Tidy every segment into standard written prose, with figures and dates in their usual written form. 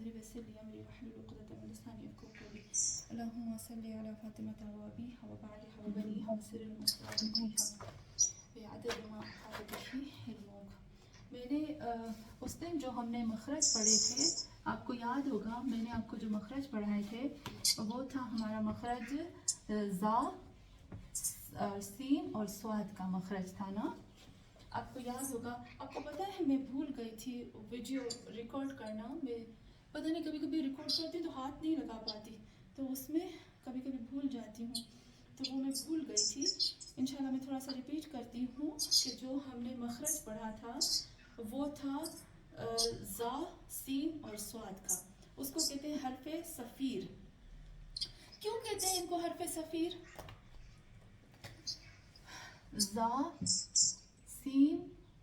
صل وسلم امری واحلل عقدۃ من لسانی یفقهوا قولی اللهم صل علی فاطمة وابیها وبعلها وبنیها وسر المسرار فیها بعدد ما احاط به علمک. میں نے اس دن جو ہم نے مخرج پڑھے تھے، آپ کو یاد ہوگا میں نے آپ کو جو مخرج پڑھائے تھے وہ تھا ہمارا مخرج زا، سین اور سواد کا مخرج تھا نا. آپ کو یاد ہوگا. آپ کو پتہ ہے میں بھول گئی تھی ویڈیو ریکارڈ کرنا. میں پتہ نہیں کبھی کبھی ریکارڈ کرتی تو ہاتھ نہیں لگا پاتی، تو اس میں کبھی کبھی بھول جاتی ہوں، تو وہ میں بھول گئی تھی. انشاءاللہ میں تھوڑا سا ریپیٹ کرتی ہوں کہ جو ہم نے مخرج پڑھا تھا وہ تھا زا، سین اور سواد کا. اس کو کہتے ہیں حرف صفیر. کیوں کہتے ہیں ان کو حرف صفیر؟ زا، سین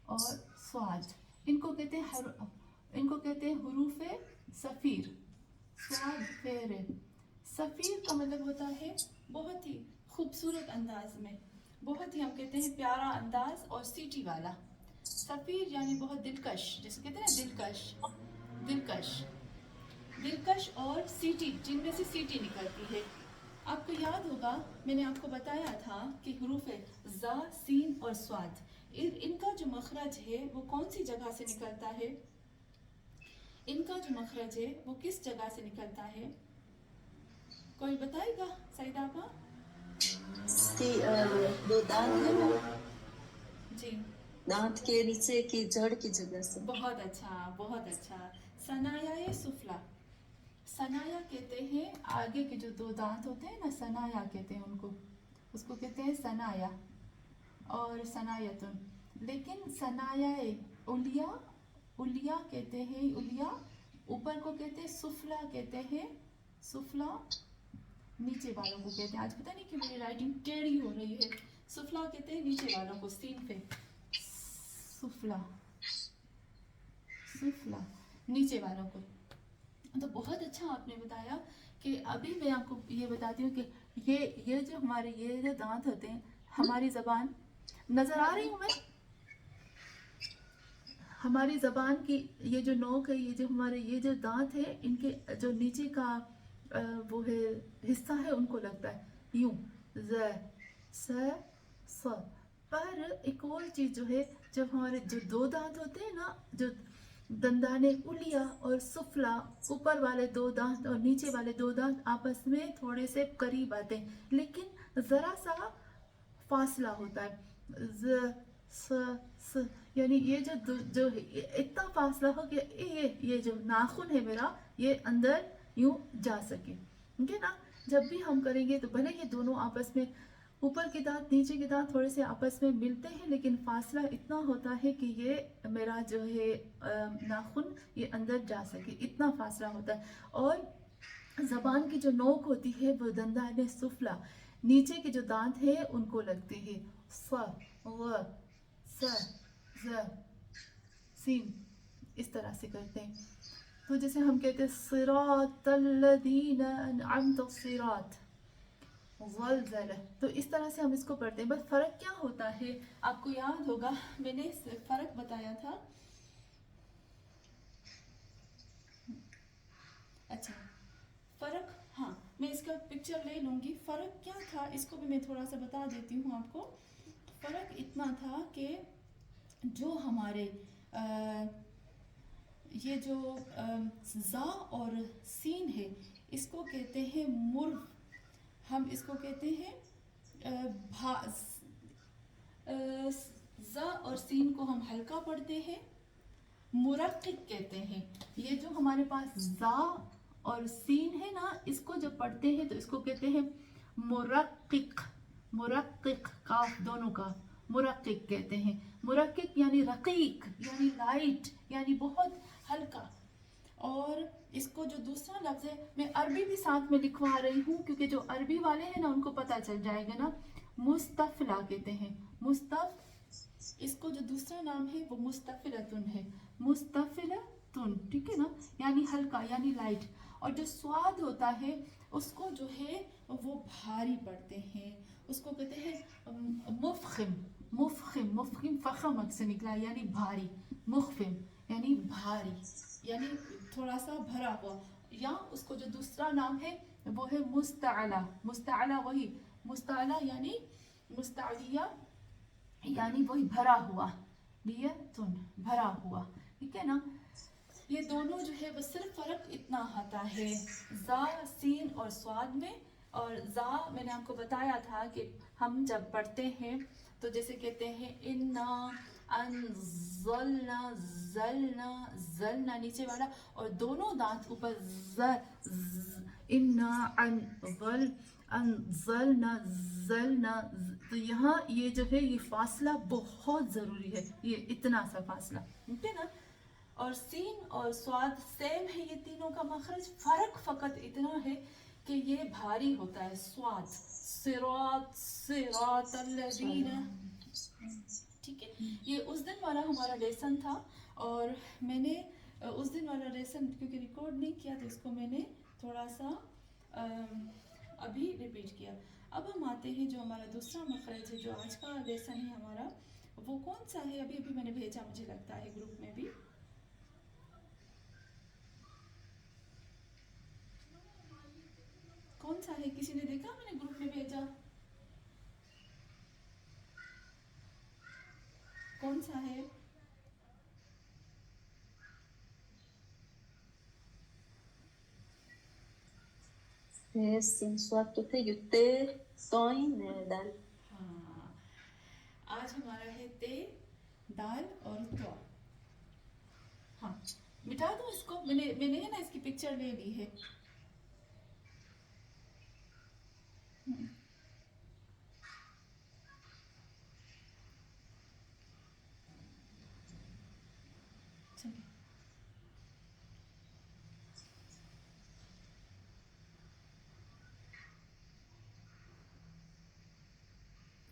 اور سواد ان کو کہتے ہیں حروف صفیر. سواد فیر. صفیر کا مطلب ہوتا ہے بہت ہی خوبصورت انداز میں، بہت ہی ہم کہتے ہیں پیارا انداز اور سیٹی والا. صفیر یعنی بہت دلکش، جسے کہتے ہیں دلکش، دلکش اور سیٹی، جن میں سے سیٹی نکلتی ہے. آپ کو یاد ہوگا میں نے آپ کو بتایا تھا کہ حروف زا، سین اور سواد ان کا جو مخرج ہے وہ کون سی جگہ سے نکلتا ہے؟ ان کا جو مخرج ہے وہ کس جگہ سے نکلتا ہے؟ کوئی بتائے گا؟ سعیدہ آپا دو دانت ہے نا، جی، دانت کے نیچے کی جڑ کی جگہ سے. بہت اچھا، بہت اچھا. ثنایا سفلا. ثنایا کہتے ہیں آگے کے جو دو دانت ہوتے ہیں نا، ثنایا کہتے ہیں ان کو، اس کو کہتے ہیں ثنایا اور ثنایتن. لیکن ثنایا علیا کہتے ہیں، علیا اوپر کو کہتے ہیں، سفلا کہتے ہیں، سفلا نیچے والوں کو کہتے ہیں. آج پتہ نہیں کہ میری رائٹنگ ٹیڑھی ہو رہی ہے. سفلا کہتے ہیں نیچے والوں کو، سین پہ سفلا، سفلا نیچے والوں کو. تو بہت اچھا آپ نے بتایا کہ ابھی میں آپ کو یہ بتاتی ہوں کہ یہ جو ہمارے یہ جو دانت ہوتے ہیں، ہماری زبان نظر آ رہی ہوں میں، ہماری زبان کی یہ جو نوک ہے، یہ جو ہمارے یہ جو دانت ہے، ان کے جو نیچے کا وہ ہے حصہ ہے، ان کو لگتا ہے یوں ز س س. پر ایک اور چیز جو ہے، جب ہمارے جو دو دانت ہوتے ہیں نا، جو دندان علیا اور سفلا، اوپر والے دو دانت اور نیچے والے دو دانت آپس میں تھوڑے سے قریب آتے ہیں، لیکن ذرا سا فاصلہ ہوتا ہے. ز س س، یعنی یہ جو اتنا فاصلہ ہو کہ یہ جو ناخن ہے میرا، یہ اندر یوں جا سکے. ٹھیک ہے نا؟ جب بھی ہم کریں گے تو بھلے یہ دونوں آپس میں، اوپر کے دانت نیچے کے دانت تھوڑے سے آپس میں ملتے ہیں، لیکن فاصلہ اتنا ہوتا ہے کہ یہ میرا جو ہے ناخن یہ اندر جا سکے، اتنا فاصلہ ہوتا ہے. اور زبان کی جو نوک ہوتی ہے وہ دندان سفلا، نیچے کے جو دانت ہیں ان کو لگتے ہیں. س غ س ز سین، اس طرح سے کرتے ہیں. تو جیسے ہم کہتے ہیں صراط الذین انعمت، الصراط زلزلہ، تو اس طرح سے ہم اس کو پڑھتے ہیں. بس فرق کیا ہوتا ہے آپ کو یاد ہوگا میں نے فرق بتایا تھا. اچھا فرق، ہاں میں اس کا پکچر لے لوں گی. فرق کیا تھا اس کو بھی میں تھوڑا سا بتا دیتی ہوں آپ کو. فرق اتنا تھا کہ جو ہمارے یہ جو زا اور سین ہے، اس کو کہتے ہیں مرو. ہم اس کو کہتے ہیں زا اور سین کو ہم ہلکا پڑھتے ہیں، مرقق کہتے ہیں. یہ جو ہمارے پاس زا اور سین ہے نا، اس کو جب پڑھتے ہیں تو اس کو کہتے ہیں مرقق. مرقق، کاف دونوں کا مرقق کہتے ہیں. مرقق یعنی رقیق، یعنی لائٹ، یعنی بہت ہلکا. اور اس کو جو دوسرا لفظ ہے، میں عربی بھی ساتھ میں لکھوا رہی ہوں کیونکہ جو عربی والے ہیں نا ان کو پتہ چل جائے گا نا. مستفلا کہتے ہیں. اس کو جو دوسرا نام ہے وہ مستفلتن ہے. مستفلتن، ٹھیک ہے نا، یعنی ہلکا، یعنی لائٹ. اور جو سواد ہوتا ہے اس کو جو ہے وہ بھاری پڑھتے ہیں. اس کو کہتے ہیں مفخم. مفخم فخم سے نکلا، یعنی بھاری. مخفم یعنی بھاری، یعنی थोड़ा सा भरा हुआ, या उसको जो दूसरा नाम है वो है मुस्तअला। मुस्तअला वही, मुस्तअला यानी मुस्तअलिया यानी वही भरा हुआ, नियतुन भरा हुआ, ठीक है ना। ये दोनों जो है वो सिर्फ फर्क इतना आता है जा सीन और स्वाद में। और जा मैंने आपको बताया था कि हम जब पढ़ते हैं तो जैसे कहते हैं इन्ना अनज़लना, ज़लना ज़लना नीचे वाला, और दोनों दांत ऊपर इन्ना अनज़लना ज़लना। तो यहाँ ये जो है ये फासला बहुत ज़रूरी है, ये इतना सा फासला, ठीक है ना। और सीन और स्वाद सेम है ये तीनों का मखरज, फर्क फकत इतना है कि ये भारी होता है स्वाद, सिरात सिरात अल्लज़ीना, ठीक है। ये उस दिन वाला हमारा लेसन था, और मैंने उस दिन वाला लेसन क्योंकि रिकॉर्ड नहीं किया तो इसको मैंने थोड़ा सा अभी रिपीट किया। अब हम आते हैं जो हमारा दूसरा मखरज है, जो आज का लेसन है हमारा, वो कौन सा है, अभी अभी मैंने भेजा, मुझे लगता है ग्रुप में भी। कौन सा है, किसी ने देखा, मैंने ग्रुप में भेजा, कौन सा है? sin स्वाद तो थे युते तोइन दाल। हाँ, आज हमारा है ते, दाल और तो। हाँ, मिटा दूँ इसको, मैंने है ना इसकी पिक्चर ले ली है। चलिए,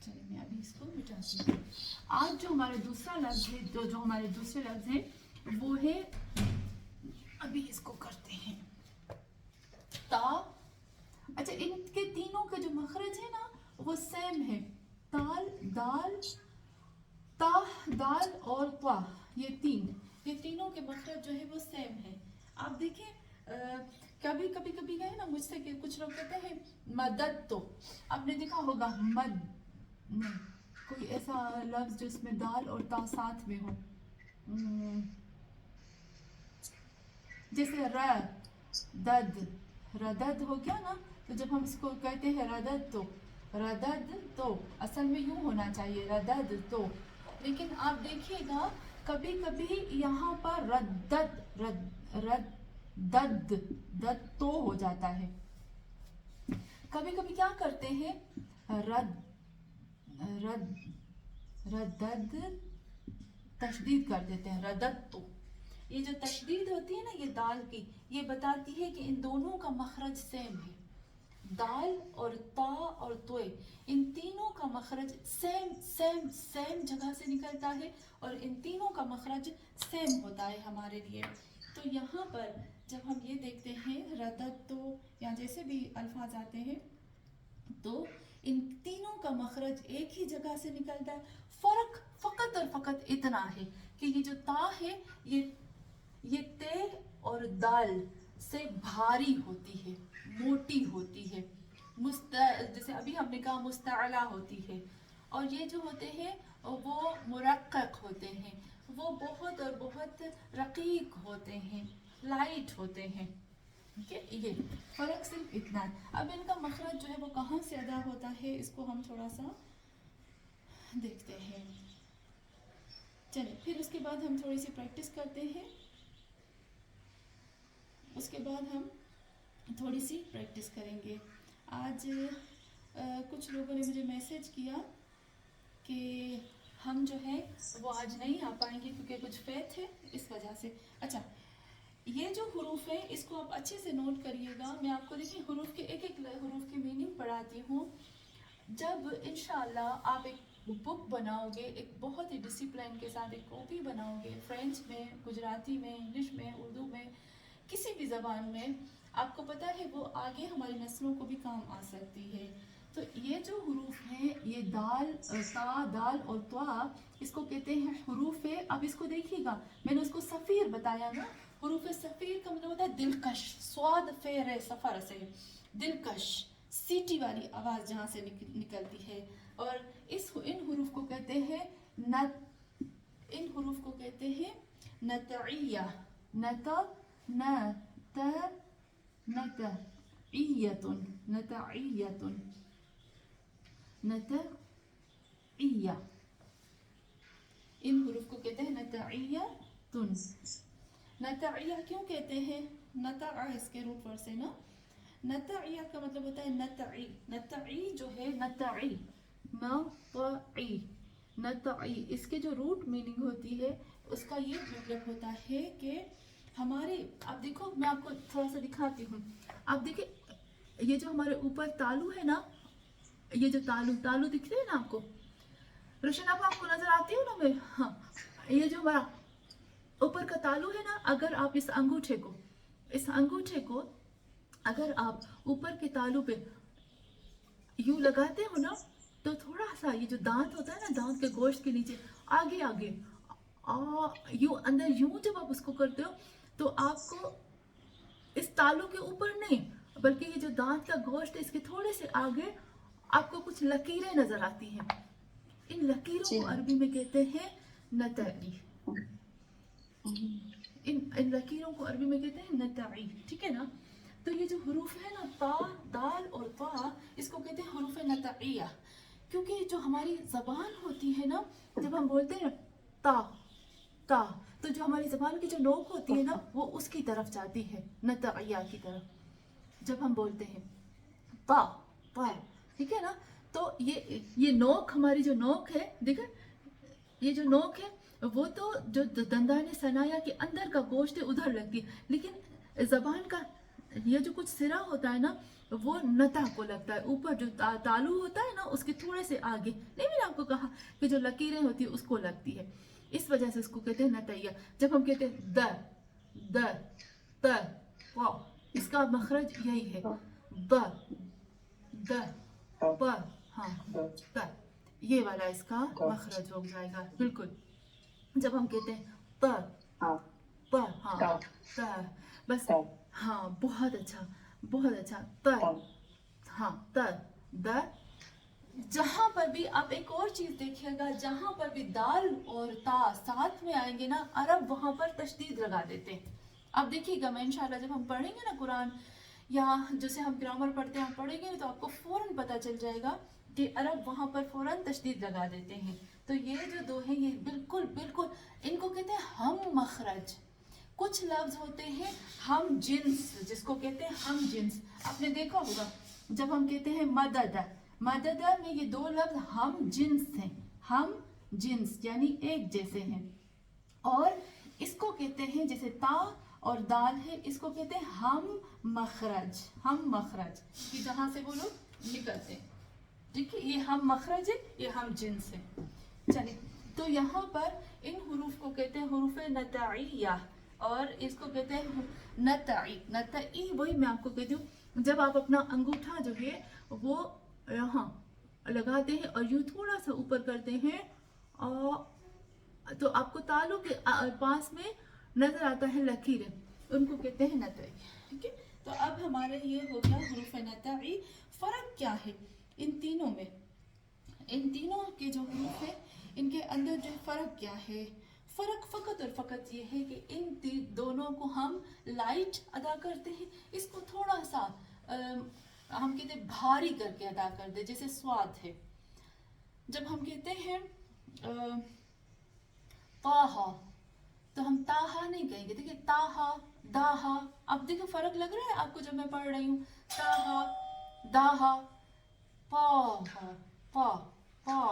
चलिए मैं अभी इसको मिटाती हूँ। आज जो हमारा दूसरा लफ्ज है, जो हमारे दूसरे लफ्ज हैं वो है, अभी इसको करते हैं ता। अच्छा, इनके तीनों का जो मखरज है ना वो सेम है, ताल दाल, ता दाल और त्वा, ये तीनों के मखरज जो है वो सेम है। आप देखिए कभी कभी गए ना मुझसे कि कुछ लोग कहते हैं मदद, तो आपने देखा होगा मद नहीं, कोई ऐसा लफ्ज जिसमें दाल और ता साथ में हो, जैसे र दद, रदद हो गया ना। तो जब हम इसको कहते हैं रदद तो असल में यूं होना चाहिए रदद तो, लेकिन आप देखिएगा कभी कभी यहाँ पर रद्दद दद तो हो जाता है। कभी कभी क्या करते हैं रदद तशदीद कर देते हैं, रदद तो। ये जो तशदीद होती है ना ये दाल की, ये बताती है कि इन दोनों का मखरज सेम है। दाल और ता और तोय, इन तीनों का मखरज सेम जगह से निकलता है, और इन तीनों का मखरज सेम होता है हमारे लिए। तो यहाँ पर जब हम ये देखते हैं रदद तो, या जैसे भी अल्फाज आते हैं, तो इन तीनों का मखरज एक ही जगह से निकलता है। फर्क फकत और फकत इतना है कि ये जो ता है ये ते और दाल से भारी होती है, मोटी होती है। जैसे अभी हमने कहा मुस्तअला होती है, और ये जो होते हैं वो मुरक्कक होते हैं, वो बहुत और बहुत रकीक होते हैं, लाइट होते हैं, ठीक है। ये फर्क सिर्फ इतना है। अब इनका मखरज जो है वो कहाँ से अदा होता है, इसको हम थोड़ा सा देखते हैं। चलिए, फिर उसके बाद हम थोड़ी सी प्रैक्टिस करते हैं, उसके बाद हम थोड़ी सी प्रैक्टिस करेंगे। आज कुछ लोगों ने मुझे मैसेज किया कि हम जो है वो आज नहीं आ पाएंगे क्योंकि कुछ फेथ है, इस वजह से। अच्छा, ये जो हुरूफ है इसको आप अच्छे से नोट करिएगा। मैं आपको देखिए हुरूफ के एक हुरूफ की मीनिंग पढ़ाती हूँ। जब इंशाल्लाह आप एक बुक बनाओगे, एक बहुत ही डिसिप्लिन के साथ एक कॉपी बनाओगे, फ्रेंच में, गुजराती में, इंग्लिश में, उर्दू में, किसी भी ज़बान में, आपको पता है वो आगे हमारी नस्लों को भी काम आ सकती है। تو یہ جو حروف ہیں یہ دال تا دال اور طا اس کو کہتے ہیں حروف. اب اس کو دیکھیے گا میں نے اس کو صفیر بتایا نا. حروف صفیر کا مطلب ہوتا ہے دلکش. سواد فیر سفر سے دلکش سیٹی والی آواز جہاں سے نکلتی ہے. اور ان حروف کو کہتے ہیں ان حروف کو کہتے ہیں نتعیہ. نتعیہ ان حروف کو کہتے ہیں نتعیہ. نتعیہ کیوں کہتے ہیں؟ نتع اس کے روٹ ورڈ سے نا. نتعیہ کا مطلب ہوتا ہے نتعی. نتعی جو ہے نتعی نتعی نتعی اس کے جو روٹ میننگ ہوتی ہے اس کا یہ مطلب ہوتا ہے کہ ہمارے. اب دیکھو میں آپ کو تھوڑا سا دکھاتی ہوں. اب دیکھیں یہ جو ہمارے اوپر تالو ہے نا, یہ جو تالو دکھ رہے ہیں نا آپ کو, روشن آپ کو نظر آتی ہو نا میں. ہاں یہ جو ہمارا اوپر کا تالو ہے نا, اگر آپ اس انگوٹھے کو اگر آپ اوپر کے تالو پہ یوں لگاتے ہو نا تو تھوڑا سا یہ جو دانت ہوتا ہے نا, دانت کے گوشت کے نیچے آگے یوں اندر یوں جب آپ اس کو کرتے ہو تو آپ کو اس تالو کے اوپر نہیں بلکہ یہ جو دانت کا گوشت ہے اس کے تھوڑے سے آگے آپ کو کچھ لکیریں نظر آتی ہیں. ان لکیروں کو عربی میں کہتے ہیں نتعی. ان لکیروں کو عربی میں کہتے ہیں نتعی. ٹھیک ہے نا. تو یہ جو حروف ہے نا تا دال اور طا اس کو کہتے ہیں حروف نتعیہ. کیونکہ جو ہماری زبان ہوتی ہے نا, جب ہم بولتے ہیں تا تو جو ہماری زبان کی جو نوک ہوتی ہے نا وہ اس کی طرف جاتی ہے, نتعیہ کی طرف. جب ہم بولتے ہیں تا ٹھیک ہے نا, تو یہ نوک ہماری جو نوک ہے, دیکھیں یہ جو نوک ہے وہ تو جو دندان ثنایا کے اندر کا گوشت ہے ادھر لگتی ہے, لیکن زبان کا یہ جو کچھ سرا ہوتا ہے نا وہ نتا کو لگتا ہے اوپر. جو تالو ہوتا ہے نا اس کے تھوڑے سے آگے, نہیں میں نے آپ کو کہا کہ جو لکیریں ہوتی ہیں اس کو لگتی ہے, اس وجہ سے اس کو کہتے ہیں نتعیہ. جب ہم کہتے ہیں د واو اس کا مخرج یہی ہے پ ہاں یہ والا اس کا مخرج ہو جائے گا بالکل. جب ہم کہتے ہیں پ ہاں بس ہاں بہت اچھا ہاں د. جہاں پر بھی آپ ایک اور چیز دیکھیے گا, جہاں پر بھی دال اور تا ساتھ میں آئیں گے نا عرب وہاں پر تشدید لگا دیتے ہیں. اب دیکھیے گا میں انشاءاللہ جب ہم پڑھیں گے نا قرآن یا جیسے ہم گرامر پڑھتے ہیں ہم پڑھیں گے تو آپ کو فوراً پتہ چل جائے گا کہ عرب وہاں پر فوراً تشدید لگا دیتے ہیں. تو یہ جو دو ہیں یہ بالکل ان کو کہتے ہیں ہم مخرج. کچھ لفظ ہوتے ہیں ہم جنس, جس کو کہتے ہیں ہم جنس. آپ نے دیکھا ہوگا جب ہم کہتے ہیں مدد میں یہ دو لفظ ہم جنس ہیں. ہم جنس یعنی ایک جیسے ہیں. اور اس کو کہتے ہیں جیسے تا اور دال ہے اس کو کہتے ہیں ہم مخرج کہ جہاں سے وہ لوگ نکلتے ہیں. ٹھیک ہے, یہ ہم مخرج ہے, یہ ہم جنس ہے. چلیں تو یہاں پر ان حروف کو کہتے ہیں حروف نتعیہ اور اس کو کہتے ہیں نتعی. وہی میں آپ کو کہتی ہوں جب آپ اپنا انگوٹھا جو ہے وہ یہاں لگاتے ہیں اور یوں تھوڑا سا اوپر کرتے ہیں تو آپ کو تالوں کے پاس میں نظر آتا ہے لکیریں, ان کو کہتے ہیں نتعی. ٹھیک ہے, تو اب ہمارے یہ ہو گیا حروف نتعی. فرق کیا ہے ان تینوں میں؟ ان تینوں کے جو حروف ہیں ان کے اندر جو فرق کیا ہے؟ فرق فقط اور فقط یہ ہے کہ ان دونوں کو ہم لائٹ ادا کرتے ہیں, اس کو تھوڑا سا ہم کہتے ہیں بھاری کر کے ادا کر دیں. جیسے سواد ہے, جب ہم کہتے ہیں طاہا تو ہم تاہا نہیں کہیں گے. دیکھیں تاہا داہا, اب دیکھیں فرق لگ رہا ہے آپ کو جب میں پڑھ رہی ہوں تاہا داہا پا ہاں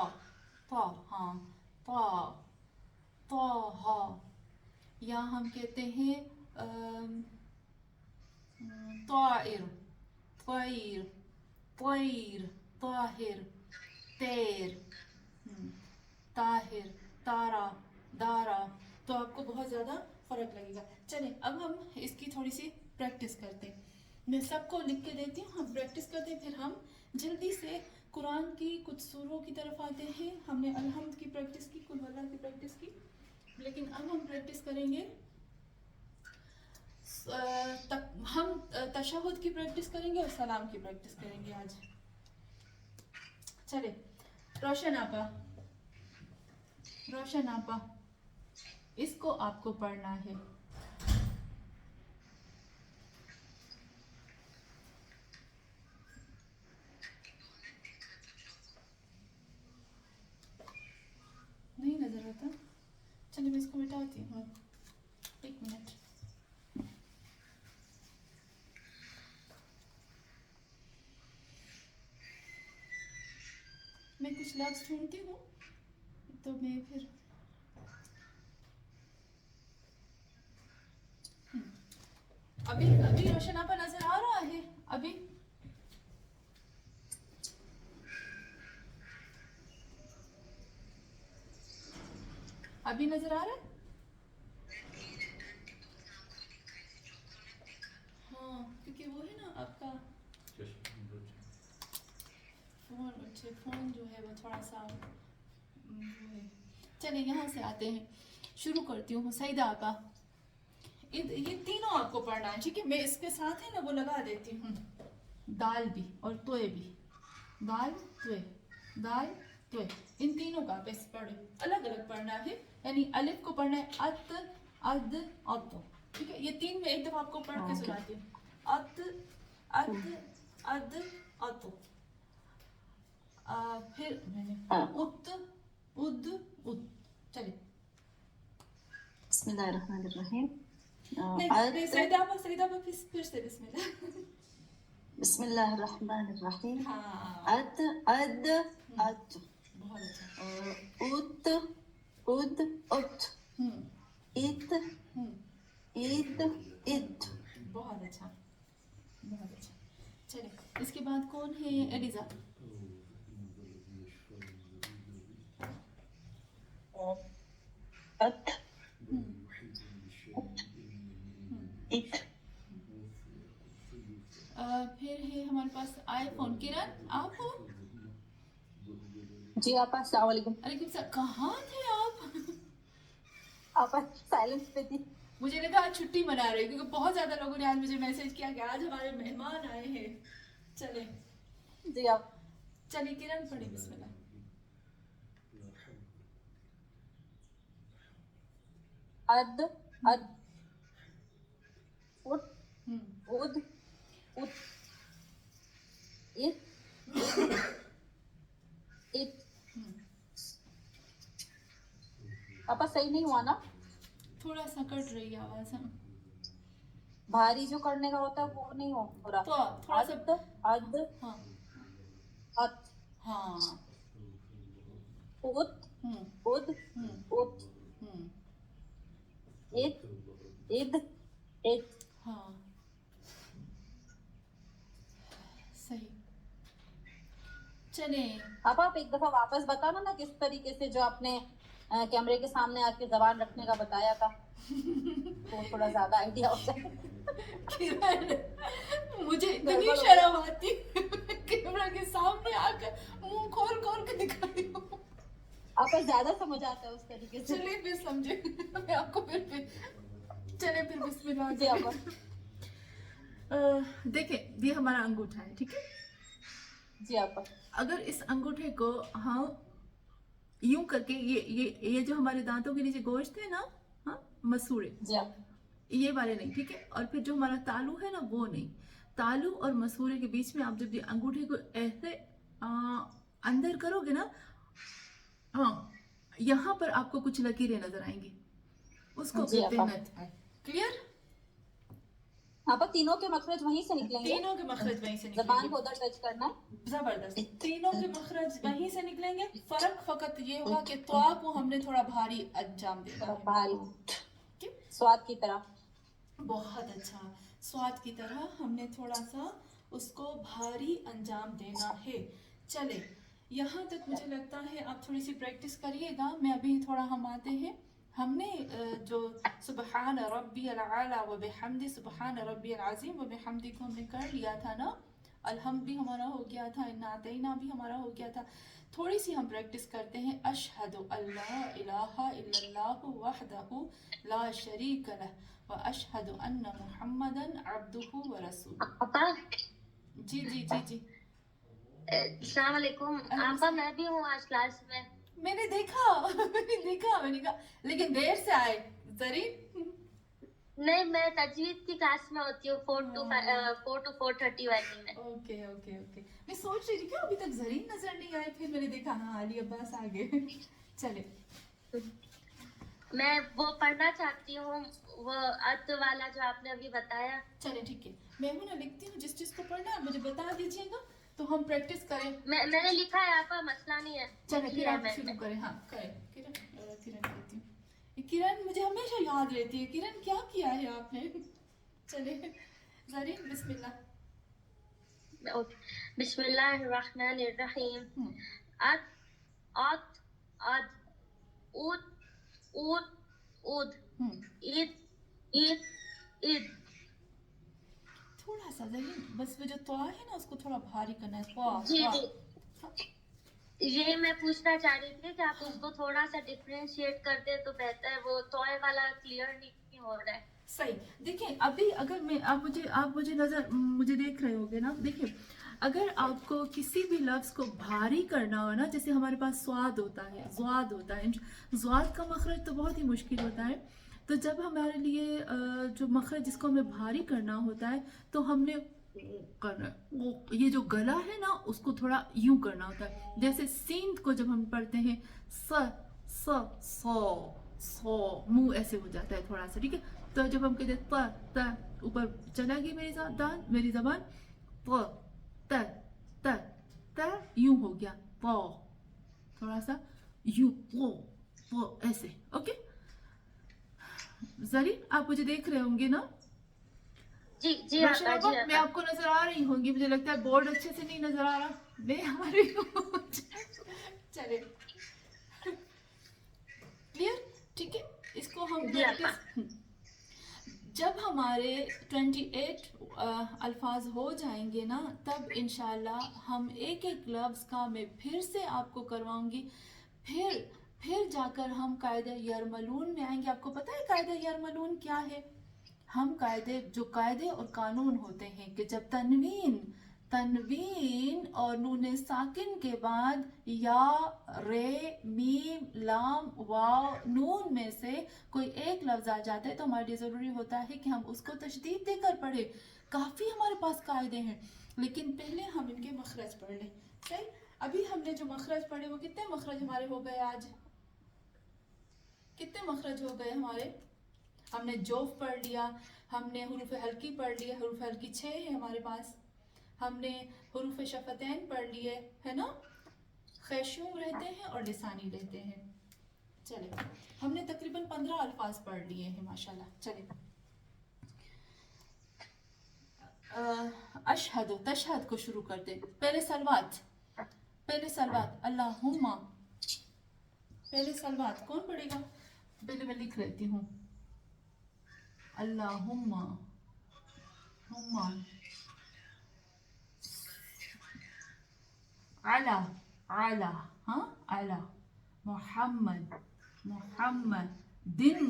طاہا. یا ہم کہتے ہیں طائر طاہر تیر طاہر تارا دارا. تو آپ کو بہت زیادہ فرق لگے گا. چلیں اب ہم اس کی تھوڑی سی پریکٹس کرتے ہیں. मैं सबको लिख के देती हूँ, हम प्रैक्टिस करते हैं, फिर हम जल्दी से कुरान की कुछ सूरों की तरफ आते हैं. हमने अलहम्द की प्रैक्टिस की, कुल वल्लाह की प्रैक्टिस की, लेकिन अब हम प्रैक्टिस करेंगे हम तशहुद की प्रैक्टिस करेंगे और सलाम की प्रैक्टिस करेंगे आज. चले रोशन आपा इसको आपको पढ़ना है. नहीं नजर आता. चलिए मैं इसको मिटाती हूँ, 1 मिनट. मैं कुछ लफ्ज़ ढूंढती हूँ तो मैं फिर अभी रोशन आपा नजर आ रहा है. अभी नजर आ रहा है. हाँ क्योंकि वो है ना आपका फोन जो है वो थोड़ा सा वो है. चले यहाँ से आते हैं, शुरू करती हूँ. सईदा आपा ये तीनों आपको पढ़ना है, ठीक है. मैं इसके साथ है ना वो लगा देती हूँ, दाल भी और तोय भी. दाल तोय इन तीनों का आप इस पढ़े, अलग अलग पढ़ना है. यानी अलिफ को पढ़ना है अत अद अतो, ठीक है. ये तीन में एक दफा आपको पढ़ के सुनाती हूँ. अत अद अतो, फिर मैंने उत उद उत. चलिए बिस्मिल्लाहिर्रहमानिर्रहीम. नहीं सईदा फिर से बिस्मिल्लाह. बिस्मिल्लाहिर्रहमानिर्रहीम. हाँ अत अद अत. बहुत अच्छा. उत उद उत. इत ईद इत. बहुत अच्छा. चलिए इसके बाद कौन है? एलिजा. अत इत. फिर है हमारे पास आईफोन. किरण आप हो? जी आपा अस्सलाम वालेकुम. अरे कहाँ थे आप? आपा साइलेंस पे थी. मुझे लगा आज छुट्टी मना रहे, क्योंकि बहुत ज्यादा लोगों ने आज मुझे मैसेज किया कि आज हमारे मेहमान आए हैं. चले जी आप. चलिए किरण पढ़े बिस्मिल्लाह. अद अद उत उद उत. इत इत. आपा सही नहीं हुआ ना? थोड़ा सा कट रही है आवाज. हम भारी जो करने का होता है वो नहीं हो रहा. तो थोड़ा सा अद हाँ अत. हाँ. उत उद उत. इत इद इत. हाँ सही. चले आप एक दफा वापस बताना ना किस तरीके से जो आपने कैमरे के सामने आके जबान रखने का बताया था, तो थोड़ा ज्यादा आइडिया हो जाए. मुझे इतनी शर्म आती कैमरा के सामने आकर मुंह खोल के दिखा रही हूँ. आपको ज्यादा समझ आता है उस तरीके से. चलिए फिर समझे मैं आपको फिर चले फिर बिस्मिल्लाह. जी आपा. देखिए ये हमारा अंगूठा है, ठीक है. जी आपा. अगर इस अंगूठे को हम यूं करके ये जो हमारे दांतों के नीचे गोश्त है ना, हाँ मसूड़े, जी आपा. ये वाले नहीं, ठीक है. और फिर जो हमारा तालू है ना वो नहीं. तालू और मसूरे के बीच में आप जब ये अंगूठे को ऐसे अंदर करोगे ना, हाँ यहाँ पर आपको कुछ लकीरें नजर आएंगी, उसको कहते हैं नत्थ. क्लियर? आपा तीनों के मखरज वहीं से निकलेंगे. तीनों के मखरज वहीं से निकलेंगे. जबान को उधर टच करना है. जबरदस्त. तीनों के मखरज वहीं से निकलेंगे. फर्क फकत ये होगा कि त्वा को हमने थोड़ा भारी अंजाम देना है. भारी स्वाद की तरह. बहुत अच्छा. स्वाद की तरह हमने थोड़ा सा उसको भारी अंजाम देना है. चले यहाँ तक मुझे लगता है आप थोड़ी सी प्रैक्टिस करिएगा. मैं अभी थोड़ा हम आते हैं ہم نے جو سبحان ربی العلی و بحمد سبحان ربی العظیم و بحمدی کو ہم نے کر لیا تھا نا. الحمد بھی ہمارا ہو گیا تھا, انا اعطینہ بھی ہمارا ہو گیا تھا. تھوڑی سی ہم پریکٹس کرتے ہیں. اشہد ان لا الہ الا اللہ وحدہ لا شریک لہ و اشہد ان محمدا عبدہ و رسولہ. آپا جی جی جی جی. السلام علیکم. آپا میں بھی ہوں آج کلاس میں. میں نے دیکھا میں نے کہا لیکن دیر سے آئے زرین. نہیں, میں تجوید کی کلاس میں ہوتی ہوں 4 to 4:30 والی میں. Okay okay okay. میں سوچ رہی تھی کہ ابھی تک زرین نظر نہیں آئے, پھر میں نے دیکھا ہاں علی عباس آ گئے. چلے میں وہ پڑھنا چاہتی ہوں, وہ عد والا جو آپ نے ابھی بتایا. چلے ٹھیک ہے, میں ہوں نا لکھتی ہوں, جس چیز کو پڑھنا ہے مجھے بتا دیجیے گا تو ہم پریکٹس کریں. میں نے لکھا ہے آپا, مسئلہ نہیں ہے. چلے پھر لکھی ہے آپ میں شروع نے. کریں. ہاں کریں. کرن لیتی ہوں. کرن مجھے ہمیشہ یاد رہتی ہے. کرن کیا کیا ہے آپ نے؟ چلے زرین بسم اللہ. بسم اللہ الرحمن الرحیم. اد ات اد اود اود اود عید عید عید. تھوڑا سا زرین بس وہ جو طوا ہے نا اس کو تھوڑا بھاری کرنا ہے. طوا جی طوا. یہ میں پوچھنا چاہ رہی تھی کہ آپ اس کو تھوڑا سا ڈفرینشیٹ کر دیں تو بہتر ہے. وہ توئے والا کلیئر نہیں ہو رہا ہے. صحیح. دیکھیں ابھی اگر میں آپ مجھے دیکھ رہے ہوگے نا. دیکھیں اگر آپ کو کسی بھی لفظ کو بھاری کرنا ہو نا, جیسے ہمارے پاس سواد ہوتا ہے, زواد ہوتا ہے. زواد کا مخرج تو بہت ہی مشکل ہوتا ہے. تو جب ہمارے لیے جو مخرج جس کو ہمیں بھاری کرنا ہوتا ہے تو ہم نے کرنا یہ جو گلا ہے نا اس کو تھوڑا یوں کرنا ہوتا ہے. جیسے سیند کو جب ہم پڑھتے ہیں س س سو سو, منہ ایسے ہو جاتا ہے تھوڑا سا. ٹھیک ہے, تو جب ہم کہتے ہیں ت اوپر چلا گئی میری زبان, ت ت ت یوں ہو گیا. تھوڑا سا یوں ایسے. اوکے زرین آپ مجھے دیکھ رہے ہوں گے نا؟ جی جی آقا, جی میں آقا. آپ کو نظر آ رہی ہوں گی. مجھے لگتا ہے بورڈ اچھے سے نہیں نظر آ رہا. میں آ رہی ہوں. چلے کلیئر. ٹھیک ہے, اس کو ہم جی آقا. جب ہمارے 28 الفاظ ہو جائیں گے نا تب انشاءاللہ ہم ایک ایک لفظ کا میں پھر سے آپ کو کرواؤں گی. پھر جا کر ہم قاعدہ یرملون میں آئیں گے. آپ کو پتہ ہے قاعدہ یرملون کیا ہے؟ ہم قاعدے اور قانون ہوتے ہیں کہ جب تنوین اور نون ساکن کے بعد یا رے میم لام واو نون میں سے کوئی ایک لفظ آ جاتا ہے تو ہمارے لیے ضروری ہوتا ہے کہ ہم اس کو تشدید دے کر پڑھیں. کافی ہمارے پاس قاعدے ہیں لیکن پہلے ہم ان کے مخرج پڑھ لیں. صحیح. ابھی ہم نے جو مخرج پڑھے وہ کتنے مخرج ہمارے ہو گئے آج؟ کتنے مخرج ہو گئے ہمارے؟ ہم نے جوف پڑھ لیا, ہم نے حروف حلقی پڑھ لیا. حروف حلقی 6 ہے ہمارے پاس. ہم نے حروف شفتین پڑھ لیے ہے نا, خیشوم رہتے ہیں اور لسانی رہتے ہیں. چلے ہم نے تقریباً 15 الفاظ پڑھ لیے ہیں ماشاءاللہ. چلے اشہد تشہد کو شروع کرتے. پہلے سلوات اللہم. پہلے سلوات کون پڑھے گا؟ پہلے میں لکھ لیتی ہوں. اللہم علی محمد دم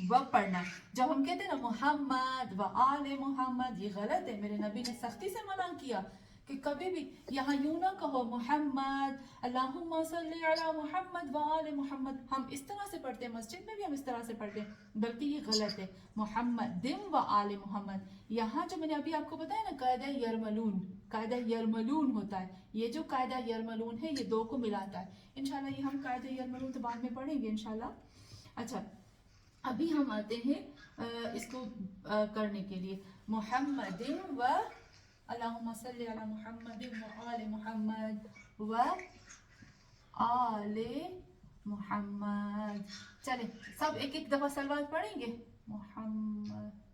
و پڑھنا. جب ہم کہتے ہیں نا محمد و آل محمد, یہ غلط ہے. میرے نبی نے سختی سے منع کیا کہ کبھی بھی یہاں یوں نہ کہو محمد اللہم صلی علی محمد و آل محمد. ہم اس طرح سے پڑھتے ہیں, مسجد میں بھی ہم اس طرح سے پڑھتے ہیں, بلکہ یہ غلط ہے. محمد دم و آل محمد. یہاں جو میں نے ابھی آپ کو بتایا نا قاعدہ یرملون ہوتا ہے. یہ جو قاعدہ یرملون ہے یہ دو کو ملاتا ہے. انشاءاللہ یہ ہم قاعدہ یرملون تو بعد میں پڑھیں گے انشاءاللہ. اچھا ابھی ہم آتے ہیں اس کو کرنے کے لیے. محمد و اللہم صلی علی محمد و آل محمد و آل محمد. چلیں سب ایک ایک دفعہ سلوات پڑھیں گے. محمد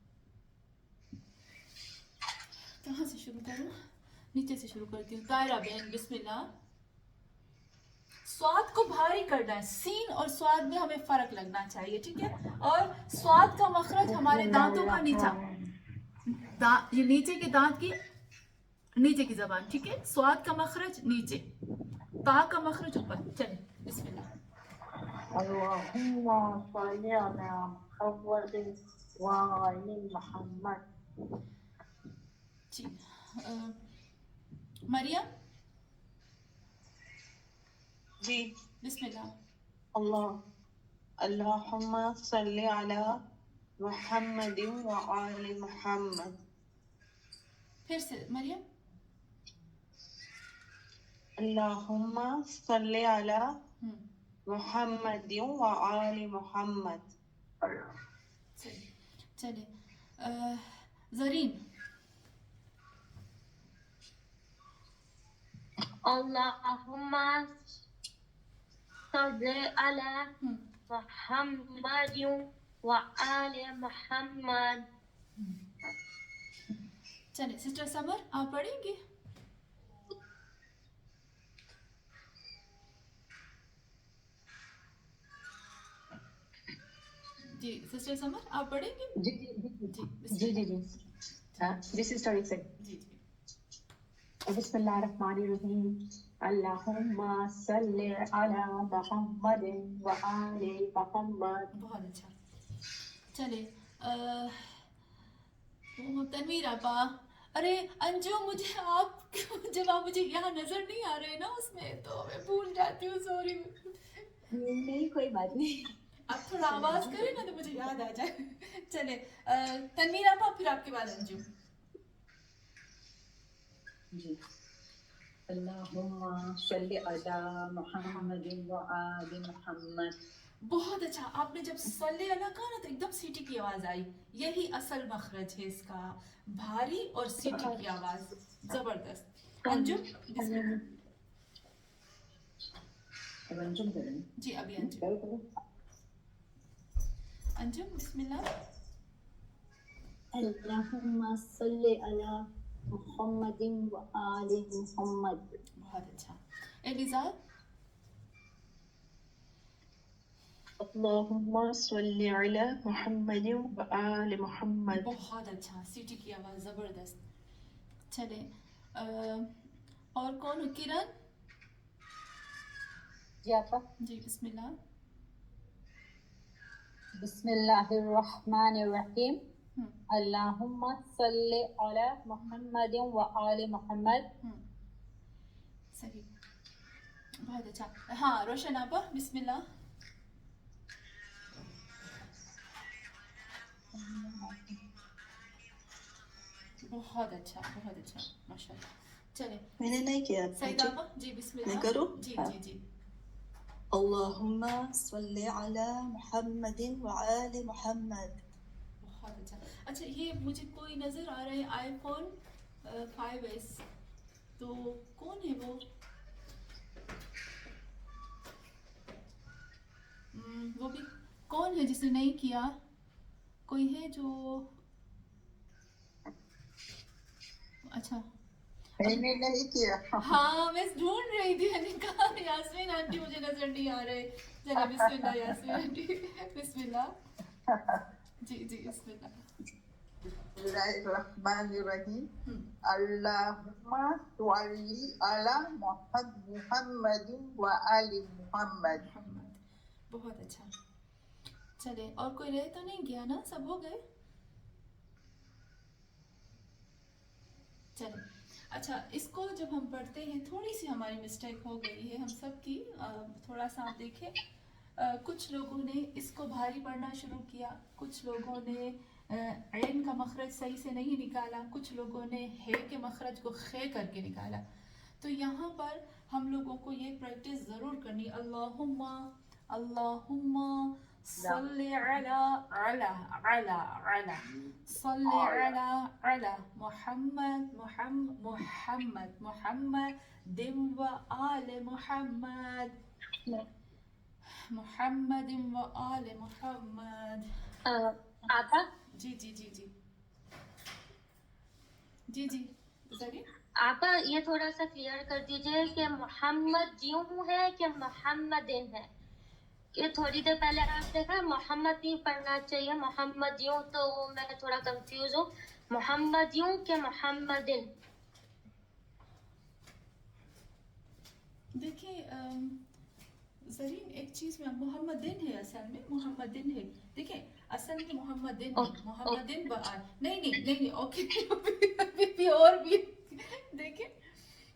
کہاں سے شروع کروں؟ نیچے سے شروع کرتی ہوں. طاہرہ بہن بسم اللہ. स्वाद को भारी करना है, सीन और स्वाद में हमें फर्क लगना चाहिए, ठीक है। और स्वाद का मखरज हमारे दांतों का नीचा, ये नीचे के दांत की नीचे की जबान, ठीक है। स्वाद का मखरज नीचे, ता का मखरज ऊपर। चलिए बिस्मिल्लाह। اللهم صل على محمد وعلى محمد. जी मरियम जी बिस्मिल्लाह। اللهم صل على محمد وآل محمد. फिर से मरियम। اللهم صل على محمد وآل محمد. चलिए Zareen. Allahumma salli ala Muhammadin wa ali Muhammad. चलिए सिस्टर समर आप पढ़ेंगे। जी सिस्टर समर आप पढ़ेंगे। जी दिस इज स्टोरी से. जी बिस्मिल्लाहिर्रहमानिर्रहीम. अल्लाहुम्मा सल्लि अला मुहम्मदिन व आलि मुहम्मद. बहुत अच्छा। चलिए तनवीर आपा। अरे अंजू मुझे आप जब आप मुझे यहाँ नजर नहीं आ रहे ना उसमें तो मैं भूल जाती हूँ, सॉरी। नहीं कोई बात नहीं, आप थोड़ा आवाज करें ना तो मुझे याद आ जाए। चले तनवीर आपा, फिर आपके बाद अंजू। जी. अल्लाहुम्मा सल्लि अला मुहम्मदिन व आलि मुहम्मद. बहुत अच्छा। आपने जब सल्ले अला कहा ना तो एकदम सीटी की आवाज आई, यही असल मखरज है इसका, भारी और सीटी की आवाज, जबरदस्त। अंजुम अंजुम करें. जी अभी अंजुम। अंजुम बिस्मिल्लाह। अल्लाहुम्मा सल्लि अला मुहम्मदिन व आलि मुहम्मद. बहुत अच्छा। एलिजा। اللهم صل على محمد وآل محمد. बहुत अच्छा, सीटी की आवाज जबरदस्त। चले और कौन? किरण। जी आपा। जी बिस्मिल्लाह। बिस्मिल्लाहिर्रहमानिर्रहीम. अल्लाहुम्मा सल्लि अला मुहम्मदिन व आलि मुहम्मद. सही, बहुत अच्छा। हाँ रोशन आपा बिस्मिल्लाह। बहुत अच्छा माशाल्लाह। चले मैंने नहीं किया। सईद आपा। जी बिस्मिल्लाह। मैं करूं? जी हाँ. जी जी। اللهم صل على محمد وآل محمد. बहुत अच्छा। अच्छा ये मुझे कोई नज़र आ रहा है आईफोन 5s, तो कौन है वो? वो भी कौन है जिसने नहीं किया? कोई है जो, अच्छा मैंने नहीं किया. हाँ मैं ढूंढ रही थी, मैंने कहा यास्मीन आंटी मुझे नजर नहीं आ रहे। चलो बिस्मिल्लाह यास्मीन आंटी बिस्मिल्लाह। जी जी बिस्मिल्लाह। Bismillahirrahmanirrahim. Allahumma salli ala Muhammadin wa ali Muhammad. बहुत अच्छा। चले और कोई रह तो नहीं गया ना, सब हो गए? चले अच्छा, इसको जब हम पढ़ते हैं थोड़ी सी हमारी मिस्टेक हो गई है हम सब की, थोड़ा सा आप देखें। कुछ लोगों ने इसको भारी पढ़ना शुरू किया, कुछ लोगों ने ऐन का मखरज सही से नहीं निकाला, कुछ लोगों ने हे के मखरज को खे करके निकाला। तो यहाँ पर हम लोगों को ये प्रैक्टिस ज़रूर करनी। अल्लाहुम्मा अल्लाहुम्मा सल्ली अला अला अला अला सल्ली अला अला मुहम्मद मुहम्मद मुहम्मद मुहम्मद दिम व आले मुहम्मद मुहम्मद व आले मुहम्मद। आपा जी जी जी जी जी जी सॉरी। आपा ये थोड़ा सा क्लियर कर दीजिए कि मोहम्मद यूं है कि मोहम्मदिन है। ये थोड़ी देर पहले आपने कहा मोहम्मद नहीं पढ़ना चाहिए, मोहम्मद यूं, तो मैं थोड़ा कंफ्यूज हूँ। मोहम्मद यूं कि मोहम्मदिन? देखिए जरीन, एक चीज में मोहम्मदिन है, असल में मोहम्मदिन है। देखिए असल में मोहम्मदिन है, मोहम्मदिन नहीं नहीं नहीं नहीं, ओके अभी भी और भी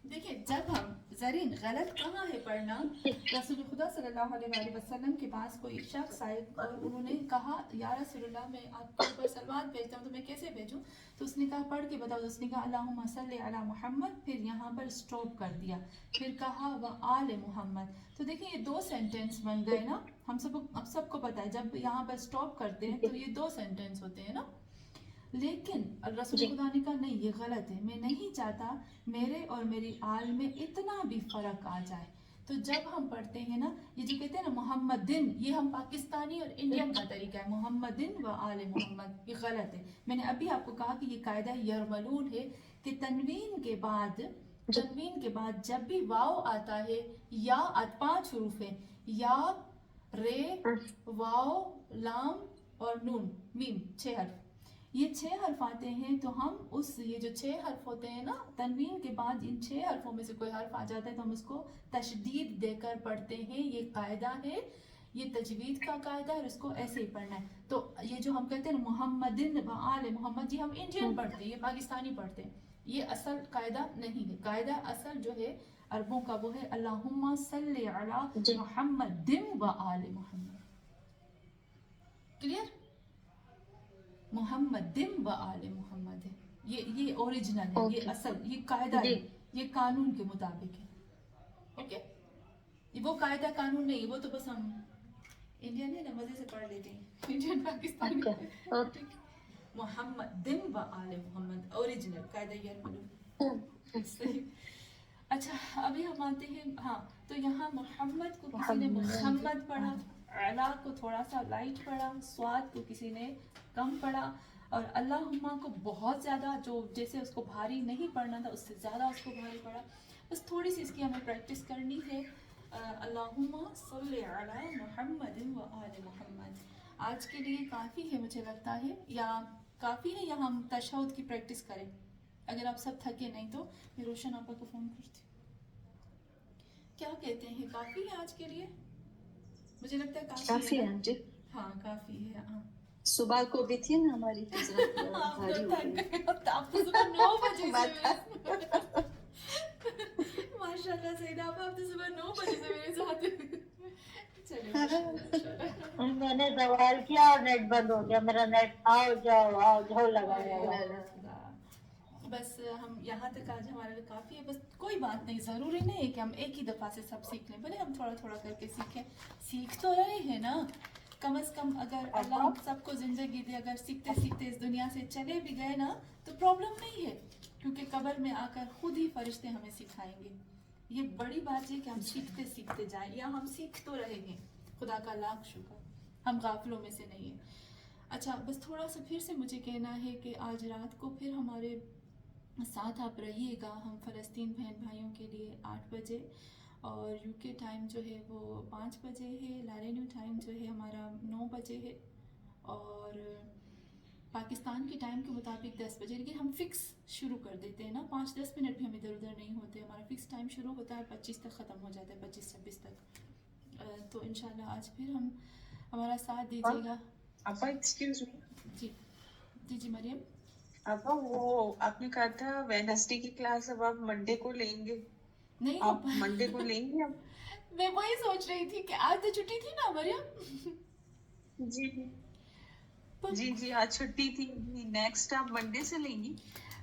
देखिए जब हम जरीन गलत कहाँ है पढ़ना, रसूल खुदा सल्लल्लाहु अलैहि वसल्लम के पास कोई शख्स आए और उन्होंने कहा या रसूलल्लाह मैं आपके ऊपर सलवात भेजता हूँ तो मैं कैसे भेजूँ, तो उसने कहा पढ़ के बताओ, तो उसने कहा अल्लाहुम्मा सल्ली अला मुहम्मद, फिर यहाँ पर स्टॉप कर दिया, फिर कहा व आले मुहम्मद। तो देखिए ये 2 सेंटेंस बन गए ना, हम सबको पता है जब यहाँ पर स्टॉप करते हैं तो ये 2 सेंटेंस होते हैं ना। लेकिन रसूल खुदा ने कहा नहीं ये गलत है, मैं नहीं चाहता मेरे और मेरी आल में इतना भी फर्क आ जाए। तो जब हम पढ़ते हैं ना, ये जो कहते हैं ना मोहम्मदिन, ये हम पाकिस्तानी और इंडियन का तरीका है, मोहम्मदिन व आले मोहम्मद, ये गलत है। मैंने अभी आपको कहा कि ये कायदा यरमलून है कि तनवीन के बाद जब भी वाव आता है या 5 हरूफ है, या रे वाव लाम और नून मीम, 6 हर्फ, ये 6 हर्फ आते हैं, तो हम ये जो 6 हर्फ होते हैं ना, तनवीन के बाद इन 6 हर्फों में से कोई हर्फ आ जाता है तो हम उसको तशदीद देकर पढ़ते हैं। ये कायदा है, ये तजवीद का कायदा है और इसको ऐसे ही पढ़ना है। तो ये जो हम कहते हैं मोहम्मदिन व आले मोहम्मद, ये हम इंडियन पढ़ते हैं, ये पाकिस्तानी पढ़ते हैं, ये असल कायदा नहीं है। कायदा असल जो है अरबों का वो है अल्लाहुम्मा सल्ली अला मुहम्मदिन व आले मोहम्मद। क्लियर? मोहम्मदिन व आले मोहम्मद है, ये ओरिजिनल है, ये असल, ये कायदा है, ये कानून के मुताबिक है। ओके, ये वो कायदा कानून नहीं, वो तो बस हम इंडियन है ना, मजे से पढ़ लेते हैं, इंडियन पाकिस्तानी। मोहम्मदिन व आले मोहम्मद ओरिजिनल कायदा, ये सही। अच्छा अभी हम आते हैं, हाँ, तो यहाँ मोहम्मद को किसी ने मोहम्मद पढ़ा, अला को थोड़ा सा लाइट पढ़ा, स्वाद को किसी ने कम पढ़ा, और अल्लाहुम्मा को बहुत ज़्यादा, जो जैसे उसको भारी नहीं पढ़ना था उससे ज़्यादा उसको भारी पढ़ा। बस थोड़ी सी इसकी हमें प्रैक्टिस करनी है। अल्लाहुम्मा सल्ली अला मुहम्मदिन व आले मुहम्मद आज के लिए काफ़ी है मुझे लगता है, या काफ़ी है या हम तशहुद की प्रैक्टिस करें? अगर आप सब थके नहीं तो मैं रोशन आपा को फ़ोन करती हूँ। क्या कहते हैं, काफ़ी है आज के लिए? मुझे लगता है काफ़ी है आंटी। हाँ काफ़ी है। हाँ सुबह को भी थी ना हमारी हजरत भारी हो गई। आप तो सुबह 9 बजे से माशाल्लाह सईदा, आप तो सुबह 9 बजे से मेरे साथ। चलिए मैंने सवाल किया और नेट बंद हो गया मेरा, नेट आओ जाओ लगाया। बस हम यहाँ तक आज हमारे लिए काफ़ी है। बस कोई बात नहीं, ज़रूरी नहीं है कि हम एक ही दफ़ा से सब सीख लें, भले हम थोड़ा थोड़ा करके सीखें, सीख तो रहे हैं ना। कम से कम अगर अल्लाह सबको ज़िंदगी दे, अगर सीखते सीखते इस दुनिया से चले भी गए ना तो प्रॉब्लम नहीं है, क्योंकि कब्र में आकर खुद ही फरिश्ते हमें सिखाएंगे। ये बड़ी बात है कि हम सीखते सीखते जाएं, या हम सीख तो रहे हैं, खुदा का लाख शुक्र, हम गाफिलों में से नहीं हैं। अच्छा बस थोड़ा सा फिर से मुझे कहना है कि आज रात को फिर हमारे साथ आप रहिएगा। हम फ़लस्तीन बहन भाइयों के लिए 8 बजे, और यूके टाइम जो है वो 5 बजे है, लारेन्यू टाइम जो है हमारा 9 बजे है, और पाकिस्तान के टाइम के मुताबिक 10 बजे। लेकिन हम फ़िक्स शुरू कर देते हैं ना, 5-10 मिनट भी हम इधर उधर नहीं होते, हमारा फ़िक्स टाइम शुरू होता है 25 तक ख़त्म हो जाता है, 25-26 तक। तो इंशाल्लाह आज फिर हम हमारा साथ दीजिएगा। आपा एक्सक्यूज मी। जी जी मरियम। आपा वो आपने कहा था वेडनेसडे की क्लास अब आप मंडे को लेंगे, नहीं आप मंडे को लेंगे अब? मैं वही सोच रही थी कि आज तो छुट्टी थी ना मरियम। जी जी जी आज छुट्टी थी, नेक्स्ट आप मंडे से लेंगी?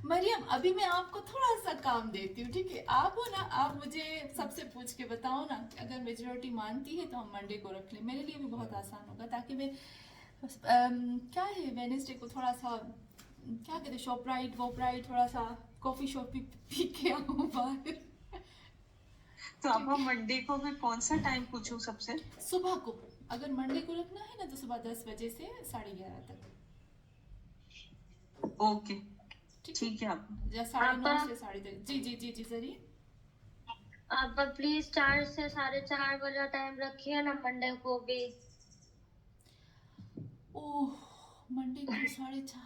मरियम अभी मैं आपको थोड़ा सा काम देती हूँ, ठीक है? आप हो ना, आप मुझे सबसे पूछ के बताओ ना, अगर मेजोरिटी मानती है तो हम मंडे को रख लें, मेरे लिए भी बहुत आसान होगा, ताकि मैं क्या है वेडनेसडे को थोड़ा सा क्या कहते हैं, शॉप राइड वॉप राइड, थोड़ा सा कॉफ़ी शॉप पी के आऊँ बाहर। तो आप मंडे को फिर कौन सा टाइम पूछूं सबसे? सुबह को, अगर मंडे को रखना है ना तो सुबह 10 बजे से 11:30 तक। ओके ठीक है आप या 9:30 से 10:30. जी जी जी जी जरी. आप प्लीज 4 से 4:30 वाला टाइम रखिए ना मंडे को भी. ओह मंडे को 4:30.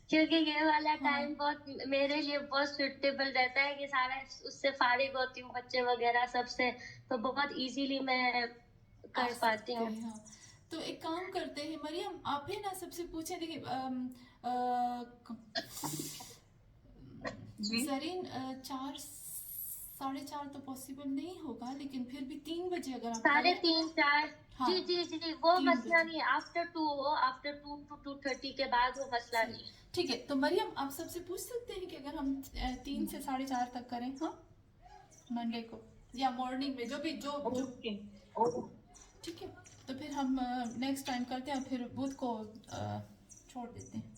क्योंकि ये वाला हाँ. टाइम बहुत मेरे लिए बहुत सुटेबल रहता है कि सारा उससे फारिग होती हूँ बच्चे वगैरह सबसे, तो बहुत इजीली मैं कर पाती हूँ. हाँ. तो एक काम करते हैं मरियम, आप ही ना सबसे पूछे. देखिए जी जरीन 4 4:30 तो पॉसिबल नहीं होगा, लेकिन फिर भी 3 बजे अगर आप 3:30 4. हाँ, जी जी जी वो 3 मसला बजे. नहीं है. आफ्टर 2 to 2:30 के बाद वो मसला नहीं है. ठीक है. तो मरियम आप सबसे पूछ सकते हैं कि अगर हम 3 से 4:30 तक करें, हाँ मंडे को, या मॉर्निंग में, जो भी जो जो. ओके. ठीक है. तो फिर हम नेक्स्ट टाइम करते हैं और फिर बुध को छोड़ देते हैं.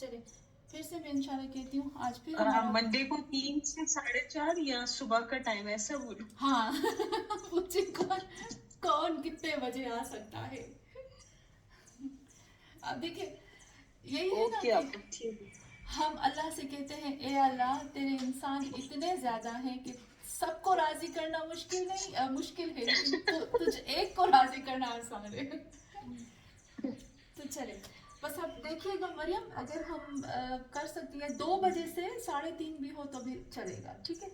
चलिए फिर से मैं इंशाल्लाह कहती हूँ आज फिर हमारा मंडे को 3 से 4:30 या सुबह का टाइम ऐसा बोलो. हाँ पूछे कौन कितने बजे आ सकता है. अब देखिए यही है ना ओके कि आप ठीक है. हम अल्लाह से कहते हैं ए अल्लाह तेरे इंसान इतने ज्यादा हैं कि सबको राजी करना मुश्किल नहीं, मुश्किल है, लेकिन तुझ एक को राजी करना आसान है. तो चले बस आप देखिएगा मरियम, अगर हम कर सकती हैं 2 बजे से 3:30 भी हो तो भी चलेगा. ठीक है.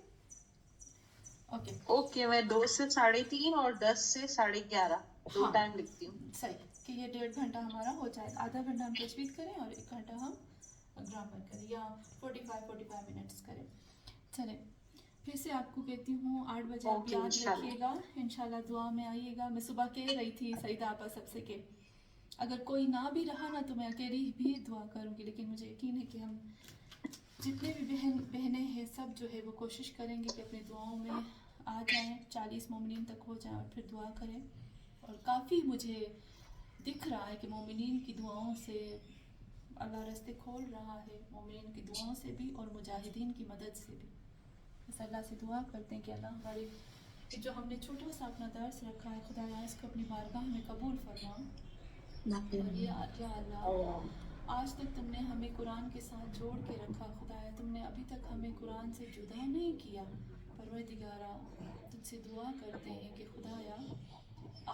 ओके ओके मैं 2 से 3:30 और 10 से 11:30 दो हाँ. टाइम लिखती हूँ. सही कि ये 1.5 घंटा हमारा हो जाएगा. आधा घंटा हम तजवीज़ करें और 1 घंटा हम ग्रामर करें, या 45 मिनट्स करें. चले फिर से आपको कहती हूँ 8 बजे आप ओके, याद इंशाल्लाह. रखिएगा. इंशाल्लाह दुआ में आइएगा. मैं सुबह कह रही थी सईदा आपा सबसे कि अगर कोई ना भी रहा ना तो मैं अकेली भी दुआ करूँगी, लेकिन मुझे यकीन है कि हम जितने भी बहनें हैं सब जो है वो कोशिश करेंगे कि अपनी दुआओं में आ जाएं, 40 मोमिनीन तक हो जाएं और फिर दुआ करें. और काफ़ी मुझे दिख रहा है कि मोमिनीन की दुआओं से अल्लाह रास्ते खोल रहा है, मोमिनीन की दुआओं से भी और मुजाहिदीन की मदद से भी. बस अल्लाह से दुआ करते हैं कि अल्लाह हमारे जो हमने छोटा सा अपना दर्स रखा है, खुदा इसको अपनी बारगाह में कबूल फरमा. और या अल्लाह आज तक तुमने हमें कुरान के साथ जोड़ के रखा खुदाया, तुमने अभी तक हमें कुरान से जुदा नहीं किया. परवरदिगारा तुझसे दुआ करते हैं कि खुदाया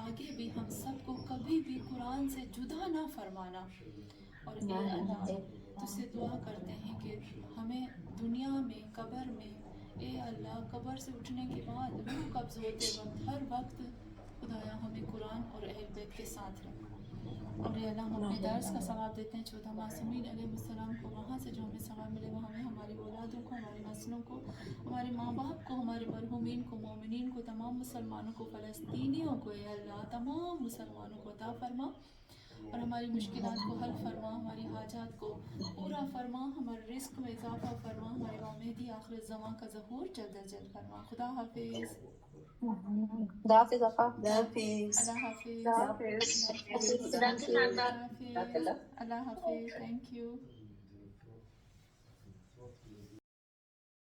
आगे भी हम सबको कभी भी कुरान से जुदा ना फरमाना. और ए अल्लाह तुझसे दुआ करते हैं कि हमें दुनिया में कब्र में ए अल्लाह कब्र से उठने के बाद रूह कब्ज़ होते वक्त हर वक्त खुदाया हमें कुरान और अहल बैत के साथ रख. और ये अल्लाह हम अपने दर्स का सवाब देते हैं 14 मासूमीन अलैहिस्सलाम को, वहाँ से जो हमें सवाब मिले वो हमें, हमारी औलादों को, हमारी नस्लों को, हमारे माँ बाप को, हमारे मरहूमीन को, मोमिनीन को, तमाम मुसलमानों को, फ़लस्तीनियों को ए अल्लाह तमाम मुसलमानों को अता फरमा. और हमारी मुश्किलात को हल फरमा, हमारी हाजात को पूरा फरमा, हमारे रिस्क में इजाफा फरमा, हमारे इमाम मेहदी आखिर ज़मां का ज़हूर जल्द अज जल्द फरमा. खुदा हाफिज़. दाफिज आपा. अल्लाह हाफिज़. अल्लाह हाफिज़. Thank you.